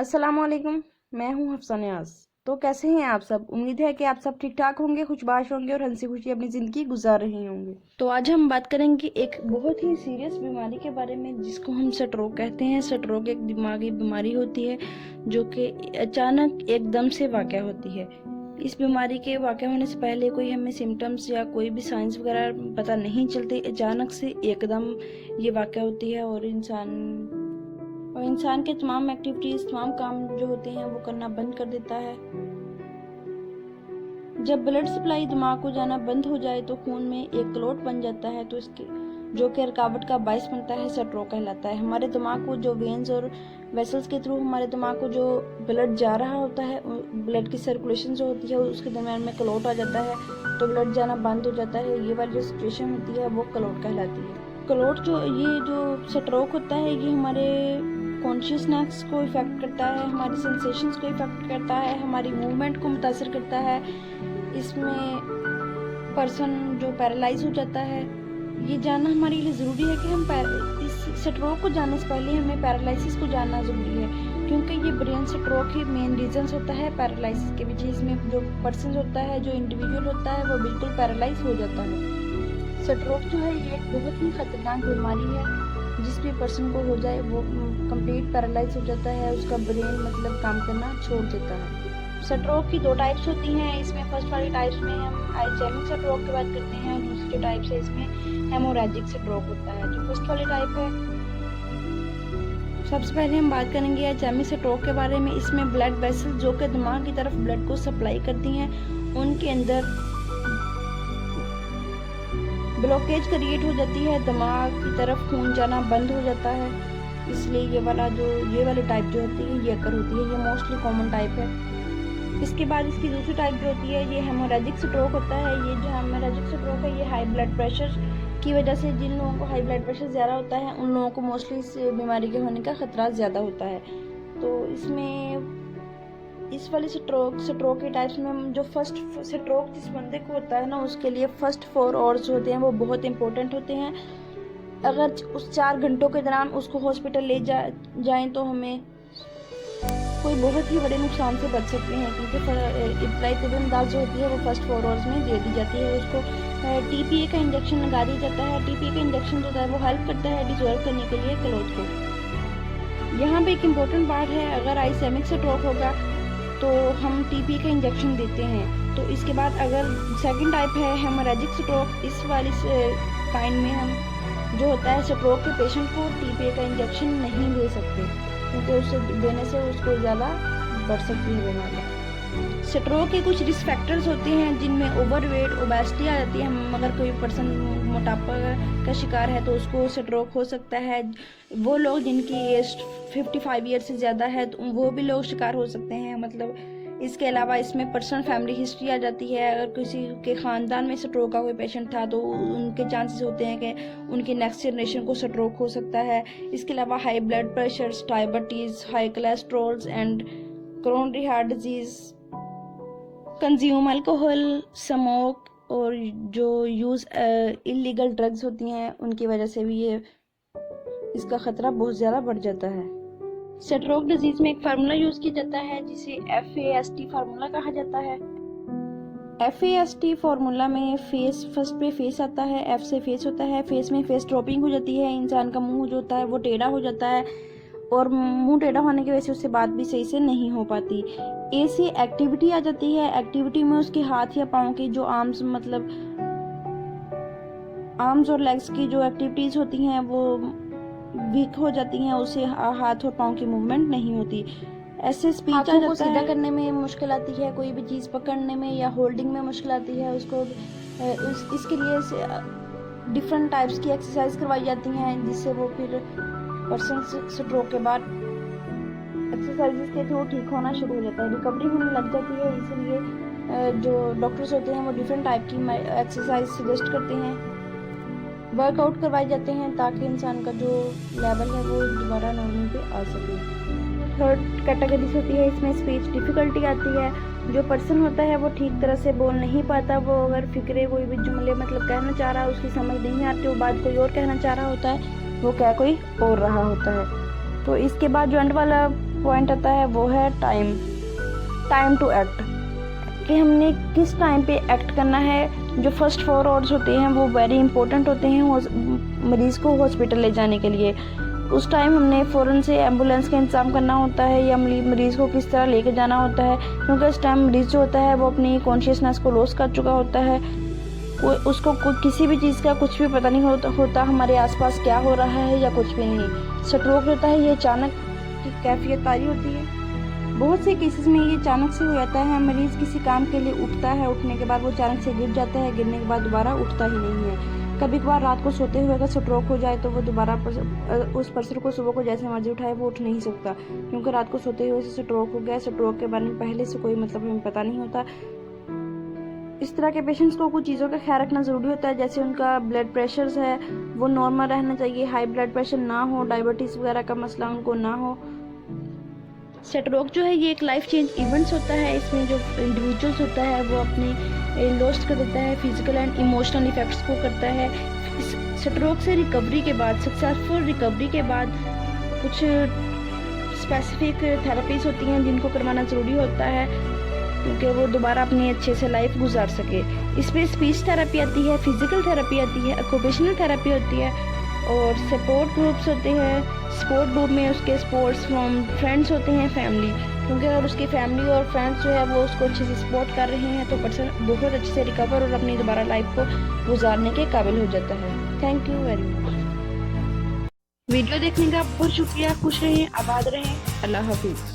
अस्सलामुअलैकुम। मैं हूं हफ्सा नियाज। तो कैसे हैं आप सब? उम्मीद है कि आप सब ठीक ठाक होंगे, खुशबाश होंगे और हंसी खुशी अपनी ज़िंदगी गुजार रहे होंगे। तो आज हम बात करेंगे एक बहुत ही सीरियस बीमारी के बारे में जिसको हम स्ट्रोक कहते हैं। स्ट्रोक एक दिमागी बीमारी होती है जो कि अचानक एकदम से वाक़या होती है। इस बीमारी के वाक़या होने से पहले कोई हमें सिम्टम्स या कोई भी साइंस वगैरह पता नहीं चलते। अचानक से एकदम ये वाक़या होती है और इंसान के तमाम एक्टिविटीज़, तमाम काम जो होते हैं वो करना बंद कर देता है। जब ब्लड सप्लाई दिमाग को जाना बंद हो जाए तो खून में एक क्लॉट बन जाता है, तो इसके जो कि रुकावट का बायस बनता है, स्ट्रोक कहलाता है। हमारे दिमाग को जो वेन्स और वेसल्स के थ्रू हमारे दिमाग को जो ब्लड जा रहा होता है, ब्लड की सर्कुलेशन जो होती है उसके दरमियान में क्लॉट आ जाता है, तो ब्लड जाना बंद हो जाता है। ये वाली जो सिचुएशन होती है वो क्लॉट कहलाती है। क्लॉट ये जो स्ट्रोक होता है ये हमारे कॉन्शियसनेस को इफ़ेक्ट करता है, हमारी सेंसेशंस को इफ़ेक्ट करता है, हमारी मूवमेंट को मुतासर करता है। इसमें पर्सन जो पैरालाइज हो जाता है, ये जानना हमारे लिए ज़रूरी है कि हम इस स्ट्रोक को जानने से पहले हमें पैरालिसिस को जानना ज़रूरी है, क्योंकि ये ब्रेन स्ट्रोक ही मेन रीजंस होता है पैरालिसिस के पीछे। इसमें जो पर्सन होता है, जो इंडिविजुअल होता है, वो बिल्कुल पैरालाइज हो जाता है। स्ट्रोक जो है ये एक बहुत ही खतरनाक बीमारी है। जिस भी पर्सन को हो जाए वो कंप्लीट पैरालाइज हो जाता है, उसका ब्रेन मतलब काम करना छोड़ देता है। स्ट्रोक की दो टाइप्स होती हैं। इसमें फर्स्ट वाली टाइप्स में हम आइसेमिक स्ट्रोक की बात करते हैं, और दूसरी जो टाइप्स है इसमें हेमोरेजिक स्ट्रोक होता है। जो फर्स्ट वाली टाइप है, सबसे पहले हम बात करेंगे आइसेमिक स्ट्रोक के बारे में। इसमें ब्लड वेसल्स जो कि दिमाग की तरफ ब्लड को सप्लाई करती हैं, उनके अंदर ब्लॉकेज क्रिएट हो जाती है, दिमाग की तरफ खून जाना बंद हो जाता है। इसलिए ये वाली टाइप जो होती है ये अकर होती है, ये मोस्टली कॉमन टाइप है। इसके बाद इसकी दूसरी टाइप जो होती है ये हेमोरेजिक स्ट्रोक होता है। ये जो हेमोरेजिक स्ट्रोक है ये हाई ब्लड प्रेशर की वजह से, जिन लोगों को हाई ब्लड प्रेशर ज़्यादा होता है उन लोगों को मोस्टली इस बीमारी के होने का खतरा ज़्यादा होता है। तो इस वाले स्ट्रोक के टाइप्स में जो फर्स्ट स्ट्रोक जिस बंदे को होता है ना, उसके लिए फर्स्ट 4 आवर्स होते हैं वो बहुत इंपॉर्टेंट होते हैं। अगर उस 4 घंटों के दौरान उसको हॉस्पिटल ले जाएं तो हमें कोई बहुत ही बड़े नुकसान से बच सकते हैं, क्योंकि इब्तदाई तिब्बी इमदाद जो होती है वो फर्स्ट 4 आवर्स में दे दी जाती है। उसको TPA का इंजेक्शन लगा दिया जाता है। TPA का इंजेक्शन जो है वो हेल्प करता है डिसॉल्व करने के लिए क्लॉट को। यहाँ पे एक इम्पोर्टेंट बात है, अगर आइसेमिक स्ट्रोक होगा तो हम TPA का इंजेक्शन देते हैं। तो इसके बाद अगर सेकंड टाइप है हेमोरेजिक स्ट्रोक, इस वाली काइंड में हम जो होता है स्ट्रोक के पेशेंट को TPA का इंजेक्शन नहीं दे सकते, क्योंकि उसे देने से उसको ज़्यादा बढ़ सकती है बीमारी। स्ट्रोक के कुछ रिस्क फैक्टर्स होते हैं जिनमें ओवरवेट, ओबेसिटी आ जाती है। हम अगर कोई पर्सन मोटापा का शिकार है तो उसको स्ट्रोक हो सकता है। वो लोग जिनकी एज 55 ईयर से ज़्यादा है तो वो भी लोग शिकार हो सकते हैं। मतलब इसके अलावा इसमें पर्सनल फैमिली हिस्ट्री आ जाती है। अगर किसी के ख़ानदान में स्ट्रोक का कोई पेशेंट था तो उनके चांसेस होते हैं कि उनकी नेक्स्ट जनरेशन को स्ट्रोक हो सकता है। इसके अलावा high blood pressure, diabetes, high cholesterols and coronary heart disease, consume alcohol, smoke और जो यूज़ इलीगल ड्रग्स होती हैं उनकी वजह से भी इसका ख़तरा बहुत ज़्यादा बढ़ जाता है। स्ट्रोक डिजीज़ में एक फार्मूला यूज़ किया जाता है जिसे FAST फार्मूला कहा जाता है। FAST फार्मूला में फर्स्ट पे फेस आता है, F से फेस होता है। फेस में फेस ड्रॉपिंग हो जाती है, इंसान का मुंह जो होता है वो टेढ़ा हो जाता है, और मुंह टेढ़ा होने की वजह से उससे बात भी सही से नहीं हो पाती। ए से एक्टिविटी आ जाती है। एक्टिविटी में उसके हाथ या पाँव की जो आर्म्स और लेग्स की जो एक्टिविटीज़ होती हैं वो वीक हो जाती हैं, उससे हाथ और पाँव की मूवमेंट नहीं होती। ऐसे स्पीच आ जाता है, सीधा करने में मुश्किल आती है, कोई भी चीज़ पकड़ने में या होल्डिंग में मुश्किल आती है उसको। इसके लिए डिफरेंट टाइप्स की एक्सरसाइज करवाई जाती हैं, जिससे वो फिर पर्सन स्ट्रोक के बाद एक्सरसाइजेस के थ्रू ठीक होना शुरू हो जाता है, रिकवरी होने लग जाती है। इसलिए जो डॉक्टर्स होते हैं वो डिफरेंट टाइप की एक्सरसाइज सजेस्ट करते हैं, वर्कआउट करवाए जाते हैं, ताकि इंसान का जो लेवल है वो दोबारा नॉर्मल पे आ सके। थर्ड कैटेगरीज होती है, इसमें स्पीच डिफ़िकल्टी आती है। जो पर्सन होता है वो ठीक तरह से बोल नहीं पाता, वो अगर फिक्रे कोई भी जुमले मतलब कहना चाह रहा है उसकी समझ नहीं आती, वो बात कोई और कहना चाह रहा होता है, वो क्या कोई और रहा होता है। तो इसके बाद जो एंड वाला पॉइंट आता है वो है टाइम टू एक्ट, कि हमने किस टाइम पे एक्ट करना है। जो फर्स्ट 4 आवर्स होते हैं वो वेरी इंपॉर्टेंट होते हैं मरीज़ को हॉस्पिटल ले जाने के लिए। उस टाइम हमने फ़ौरन से एम्बुलेंस का इंतज़ाम करना होता है या मरीज़ को किस तरह लेके जाना होता है, क्योंकि इस टाइम मरीज़ जो होता है वो अपनी कॉन्शियसनेस को लॉस कर चुका होता है। उसको किसी भी चीज़ का कुछ भी पता नहीं होता हमारे आसपास क्या हो रहा है या कुछ भी नहीं। स्ट्रोक होता है ये अचानक की कैफियत तारी होती है। बहुत से केसेस में ये अचानक से हो जाता है। मरीज़ किसी काम के लिए उठता है, उठने के बाद वो अचानक से गिर जाता है, गिरने के बाद दोबारा उठता ही नहीं है। कभी कभार रात को सोते हुए अगर स्ट्रोक हो जाए तो वो दोबारा उस पर्सन को सुबह को जैसे मर्जी उठाए वो उठ नहीं सकता, क्योंकि रात को सोते हुए से स्ट्रोक हो गया। स्ट्रोक के बारे में पहले से कोई मतलब हमें पता नहीं होता। इस तरह के पेशेंट्स को कुछ चीज़ों का ख्याल रखना ज़रूरी होता है, जैसे उनका ब्लड प्रेशर है वो नॉर्मल रहना चाहिए, हाई ब्लड प्रेशर ना हो, डायबिटीज़ वगैरह का मसला उनको ना हो। स्ट्रोक जो है ये एक लाइफ चेंज इवेंट्स होता है। इसमें जो इंडिविजुअल्स होता है वो अपने लॉस्ट कर देता है, फिजिकल एंड इमोशनल इफेक्ट्स को करता है। स्ट्रोक से रिकवरी के बाद, सक्सेसफुल रिकवरी के बाद कुछ स्पेसिफिक थेरेपीज होती हैं जिनको करवाना ज़रूरी होता है, क्योंकि वो दोबारा अपनी अच्छे से लाइफ गुजार सके। इसमें स्पीच थेरेपी आती है, फिजिकल थेरेपी आती है, ऑक्यूपेशनल थेरेपी होती है और सपोर्ट ग्रुप्स होते हैं। सपोर्ट ग्रुप में उसके सपोर्ट्स फ्रॉम फ्रेंड्स होते हैं, फैमिली, क्योंकि अगर उसकी फैमिली और फ्रेंड्स जो है वो उसको अच्छे से सपोर्ट कर रहे हैं तो पर्सन बहुत अच्छे से रिकवर और अपनी दोबारा लाइफ को गुजारने के काबिल हो जाता है। Thank you very much. Video देखने का बहुत शुक्रिया। खुश रहें, आबाद रहें। अल्लाह हाफिज़।